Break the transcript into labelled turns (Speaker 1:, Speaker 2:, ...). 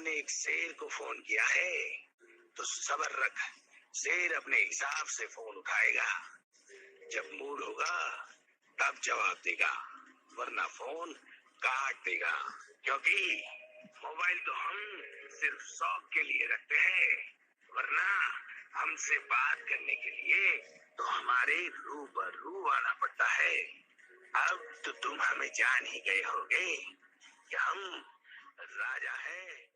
Speaker 1: हमने एक शेर को फोन किया है, तो सब्र रख। शेर अपने हिसाब से फोन उठाएगा। जब मूड होगा तब जवाब देगा, वरना फोन काट देगा। क्योंकि मोबाइल तो हम सिर्फ शौक के लिए रखते हैं, वरना हमसे बात करने के लिए तो हमारे रूबरू आना पड़ता है। अब तो तुम हमें जान ही गए होगे कि हम राजा हैं